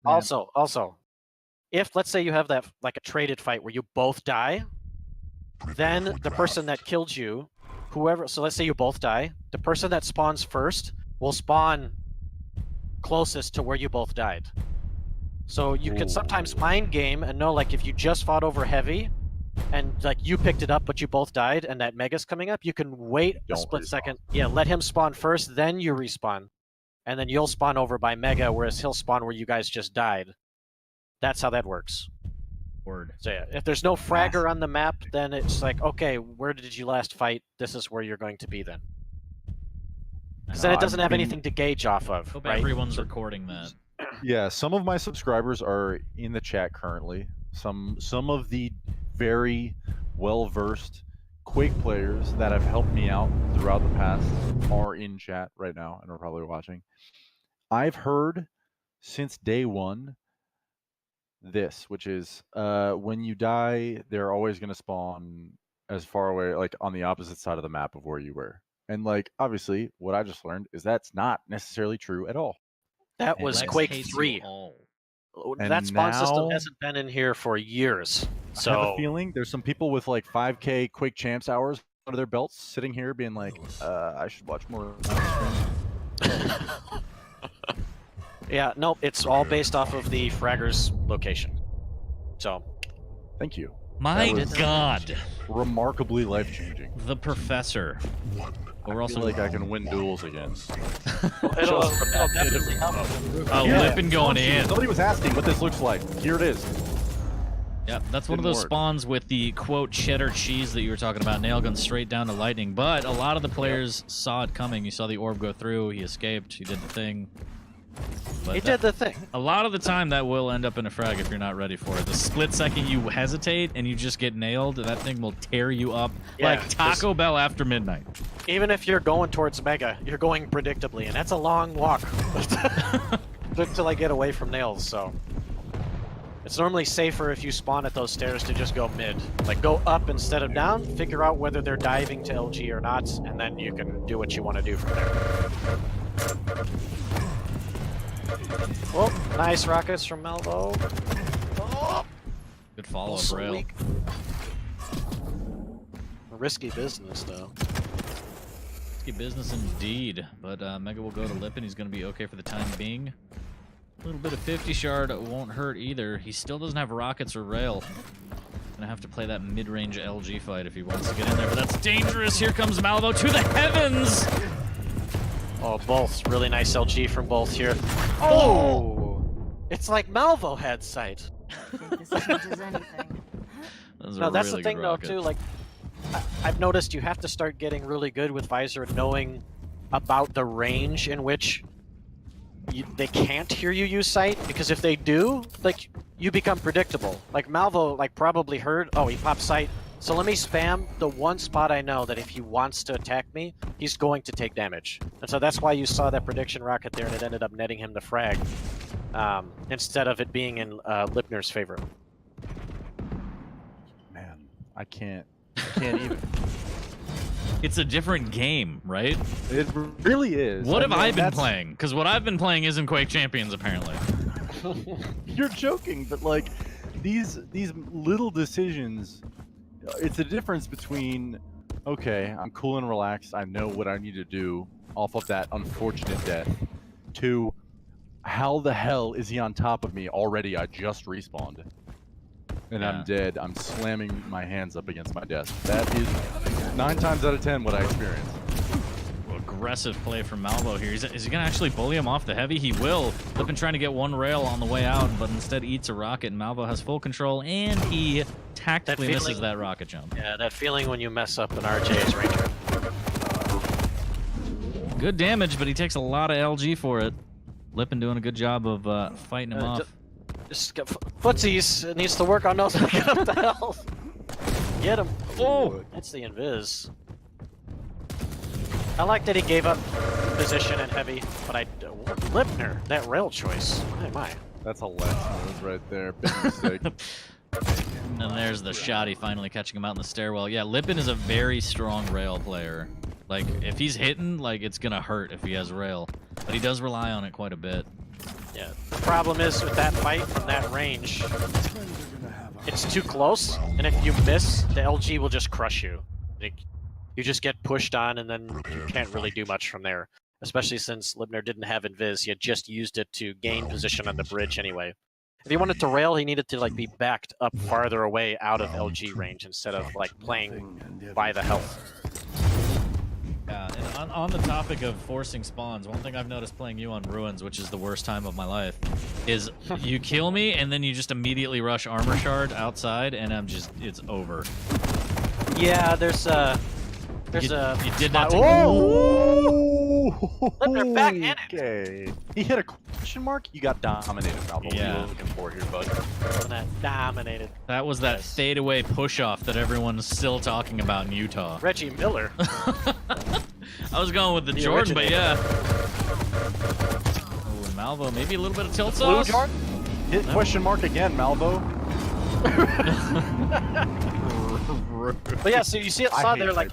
Also, if let's say you have that like a traded fight where you both die, then the person that killed you, whoever, so let's say you both die, the person that spawns first will spawn closest to where you both died. So you can sometimes mind game and know, like, if you just fought over heavy and like you picked it up but you both died and that mega's coming up, you can wait a split second. Yeah, let him spawn first, then you respawn. And then you'll spawn over by mega, whereas he'll spawn where you guys just died. That's how that works. Word. So yeah, if there's no fragger on the map, then it's like, okay, where did you last fight? This is where you're going to be then. Because then it doesn't have anything to gauge off of, Hope right? everyone's recording that. Yeah, some of my subscribers are in the chat currently. Some of the very well-versed Quake players that have helped me out throughout the past are in chat right now and are probably watching. I've heard since day one this, which is when you die, they're always going to spawn as far away, like on the opposite side of the map of where you were. And like, obviously, what I just learned is that's not necessarily true at all. That was Quake 3. That spawn system hasn't been in here for years. So I have a feeling there's some people with like 5K Quake Champs hours under their belts sitting here being like, I should watch more. Yeah, nope, it's all based off of the fragger's location. So, thank you. My God. Remarkably life-changing. The professor. We're also like I can win duels again. It'll definitely help. Oh, Lipin going in. Somebody was asking what this looks like. Here it is. Yep, that's one of those spawns with the, quote, cheddar cheese that you were talking about. Nail gun straight down to lightning. But a lot of the players saw it coming. You saw the orb go through. He escaped. He did the thing. But he did the thing. A lot of the time, that will end up in a frag if you're not ready for it. The split second you hesitate and you just get nailed, that thing will tear you up like Taco Bell after midnight. Even if you're going towards Mega, you're going predictably, and that's a long walk to like get away from nails. So it's normally safer if you spawn at those stairs to just go mid, like go up instead of down. Figure out whether they're diving to LG or not, and then you can do what you want to do from there. Well, nice rockets from Malvo. Oh. Good follow-up rail. Risky business, though. Risky business indeed. But Mega will go to Lipin. He's going to be okay for the time being. A little bit of 50 shard won't hurt either. He still doesn't have rockets or rail. Gonna have to play that mid-range LG fight if he wants to get in there. But that's dangerous. Here comes Malvo to the heavens. Oh, both. Really nice LG from both here. Oh! It's like Malvo had sight. No, that's the thing, though, too. Like, I've noticed you have to start getting really good with Visor, knowing about the range in which they can't hear you use sight, because if they do, like, you become predictable. Like, Malvo, like, probably heard, oh, he popped sight. So let me spam the one spot I know that if he wants to attack me, he's going to take damage. And so that's why you saw that prediction rocket there, and it ended up netting him the frag, instead of it being in LipinR's favor. Man, I can't even. It's a different game, right? It really is. What have I been playing? Because what I've been playing isn't Quake Champions, apparently. You're joking, but like these little decisions. It's a difference between, okay, I'm cool and relaxed, I know what I need to do off of that unfortunate death, to how the hell is he on top of me already? I just respawned. And I'm dead. I'm slamming my hands up against my desk. That is 9 times out of 10 what I experience. Aggressive play from Malvo here. Is he going to actually bully him off the heavy? He will. Lipin trying to get one rail on the way out, but instead eats a rocket, and Malvo has full control, and he tactically misses that rocket jump. Yeah, that feeling when you mess up an RJ's Ranger. Good damage, but he takes a lot of LG for it. Lipin doing a good job of fighting him off. Just footsies needs to work on those. Get up the health. Get him. Oh, that's the invis. I like that he gave up position and heavy, but LipinR, that rail choice. My. That's a left move right there. Big mistake. And there's the shot. He finally catching him out in the stairwell. Yeah, Lipin is a very strong rail player. Like, if he's hitting, like, it's gonna hurt if he has rail. But he does rely on it quite a bit. Yeah. The problem is with that fight from that range, it's too close, and if you miss, the LG will just crush you. Like, you just get pushed on, and then you can't really do much from there. Especially since LipinR didn't have invis, he had just used it to gain position on the bridge anyway. If he wanted to rail, he needed to like be backed up farther away out of LG range instead of like playing by the health. Yeah, and on the topic of forcing spawns, one thing I've noticed playing you on Ruins, which is the worst time of my life, is you kill me and then you just immediately rush Armor Shard outside, and it's over. Yeah, there's a You did not. LipinR back in it. Okay. He hit a question mark. You got dominated, Malvo. What are you looking for here, bud? That dominated. That was that fadeaway push-off that everyone's still talking about in Utah. Reggie Miller. I was going with the Jordan, but yeah. Oh, Malvo, maybe a little bit of tilt sauce. Hit question mark again, Malvo. But yeah, so you saw there, like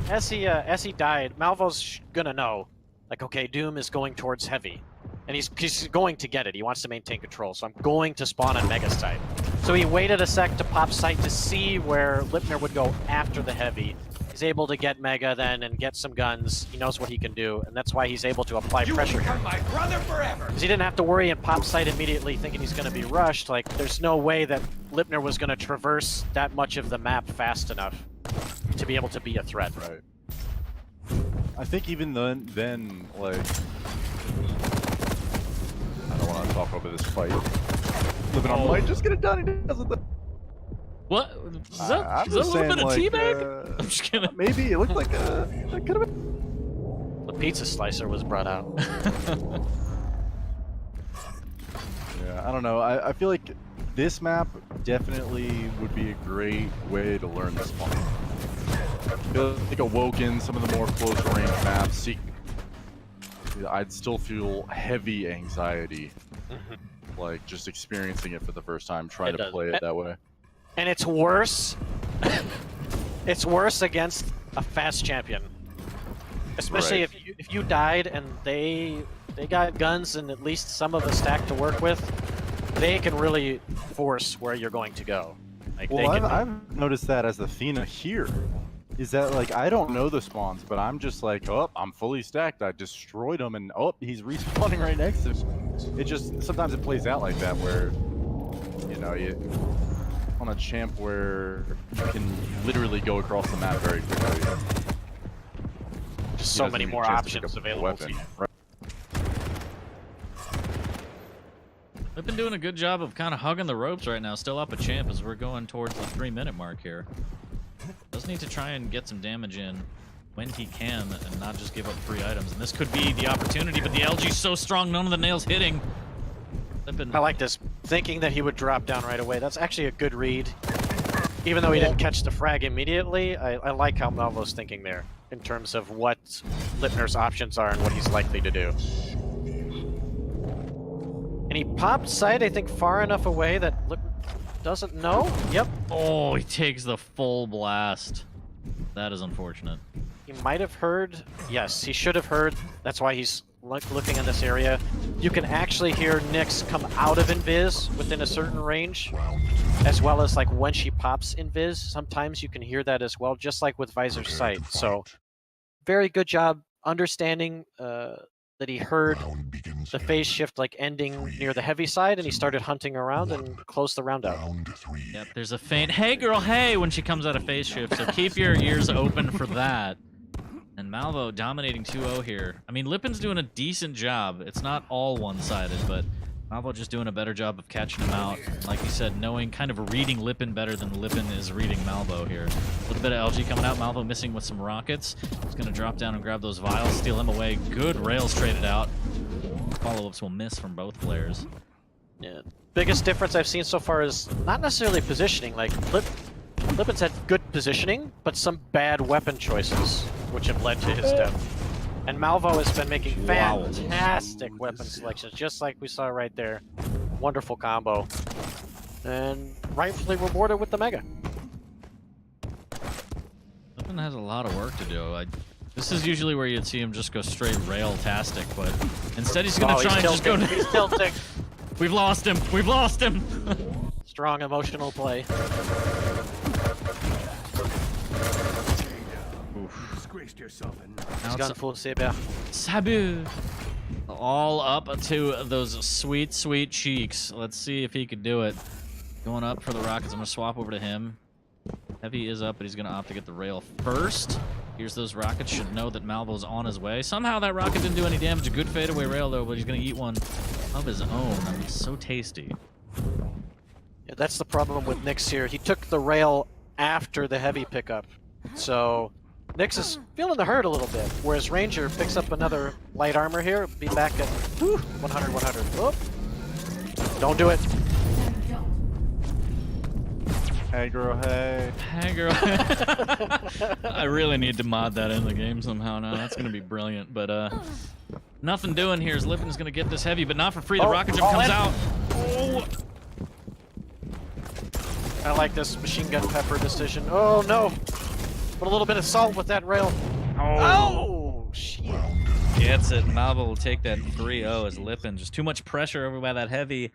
as he died, Malvo's gonna know, like, okay, Doom is going towards heavy, and he's going to get it. He wants to maintain control, so I'm going to spawn on Mega site. So he waited a sec to pop site to see where LipinR would go after the heavy. He's able to get Mega then and get some guns. He knows what he can do, and that's why he's able to apply pressure here. My brother forever. Because he didn't have to worry and pop site immediately thinking he's going to be rushed. Like, there's no way that LipinR was going to traverse that much of the map fast enough to be able to be a threat. Right. I think even then, like, I don't want to talk over this fight. LipinR might just get it done. He doesn't. What? Is that, I'm is that a just little bit of saying, teabag? I'm just kidding. Maybe it looked like it could have been. The pizza slicer was brought out. Yeah, I don't know. I feel like this map definitely would be a great way to learn the spawn. I feel like Awoken, some of the more close range maps, I'd still feel heavy anxiety, like just experiencing it for the first time, trying to play it that way. And it's worse. It's worse against a fast champion, especially Right. if you died and they got guns and at least some of the stack to work with. They can really force where you're going to go. Like, Well, they can, I've noticed that as Athena here. Is that, like, I don't know the spawns, but I'm just like, oh, I'm fully stacked. I destroyed him, and oh, he's respawning right next to me. It just, sometimes it plays out like that where, you know, on a champ where you can literally go across the map very quickly. just so many more options available to you. Right? They've been doing a good job of kind of hugging the ropes right now, still up a champ as we're going towards the 3-minute mark here. Does need to try and get some damage in when he can and not just give up free items. And this could be the opportunity, but the LG's so strong, none of the nails hitting. I like this, thinking that he would drop down right away. That's actually a good read. Even though he didn't catch the frag immediately, I like how Malvo's thinking there in terms of what LipinR's options are and what he's likely to do. And he popped site, I think, far enough away that LipinR doesn't know. Yep. Oh, he takes the full blast. That is unfortunate. He might have heard. Yes, he should have heard. That's why he's looking in this area. You can actually hear Nyx come out of invis within a certain range, as well as like when she pops invis. Sometimes you can hear that as well, just like with Visor Sight. So, very good job understanding that he heard the phase shift like ending near the heavy side, and he started hunting around and closed the round out. Yep, there's a faint "hey girl, hey" when she comes out of phase shift, so keep your ears open for that. And Malvo dominating 2-0 here. I mean, Lipin's doing a decent job. It's not all one-sided, but Malvo just doing a better job of catching him out. Like you said, knowing, kind of reading Lipin better than Lipin is reading Malvo here. A little bit of LG coming out, Malvo missing with some rockets. He's gonna drop down and grab those vials, steal him away. Good rails traded out. Follow-ups will miss from both players. Yeah. Biggest difference I've seen so far is not necessarily positioning. Like, Lipin's had good positioning, but some bad weapon choices, which have led to his death. And Malvo has been making fantastic weapon selections, just like we saw right there. Wonderful combo. And rightfully rewarded with the Mega. Lipin has a lot of work to do. This is usually where you'd see him just go straight rail-tastic, but instead he's gonna Oh, try and just go. He's tilting. We've lost him. We've lost him. Strong emotional play. Disgraced yourself and He's gone full Saber. Sabu. All up to those sweet, sweet cheeks. Let's see if he could do it. Going up for the rockets. I'm gonna swap over to him. Heavy is up, but he's gonna opt to get the rail first. Here's those rockets. Should know that Malvo's on his way. Somehow that rocket didn't do any damage. A good fadeaway rail though, but he's gonna eat one of his own. I mean, so tasty. Yeah, that's the problem with Nyx here. He took the rail after the heavy pickup, so Nyx is feeling the hurt a little bit. Whereas Ranger picks up another light armor here, be back at 100, 100. Whoop. Don't do it. Hey, girl, hey. Hey, girl. I really need to mod that in the game somehow now. That's going to be brilliant. But nothing doing here. LipinR's going to get this heavy, but not for free. The rocket jump comes out. Oh. I like this machine gun pepper decision. Oh, no. Put a little bit of salt with that rail. Oh, shit. Gets it. Malvo will take that 3-0 as LipinR. Just too much pressure over by that heavy.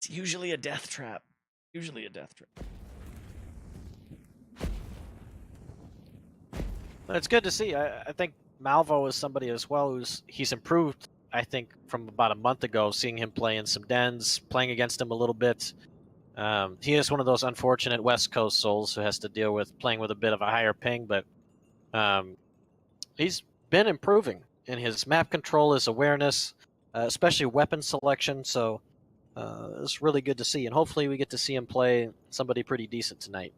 It's usually a death trap. Usually a death trap. It's good to see. I think Malvo is somebody as well he's improved, I think, from about a month ago, seeing him play in some dens, playing against him a little bit. He is one of those unfortunate West Coast souls who has to deal with playing with a bit of a higher ping, but he's been improving in his map control, his awareness, especially weapon selection, so it's really good to see, and hopefully we get to see him play somebody pretty decent tonight.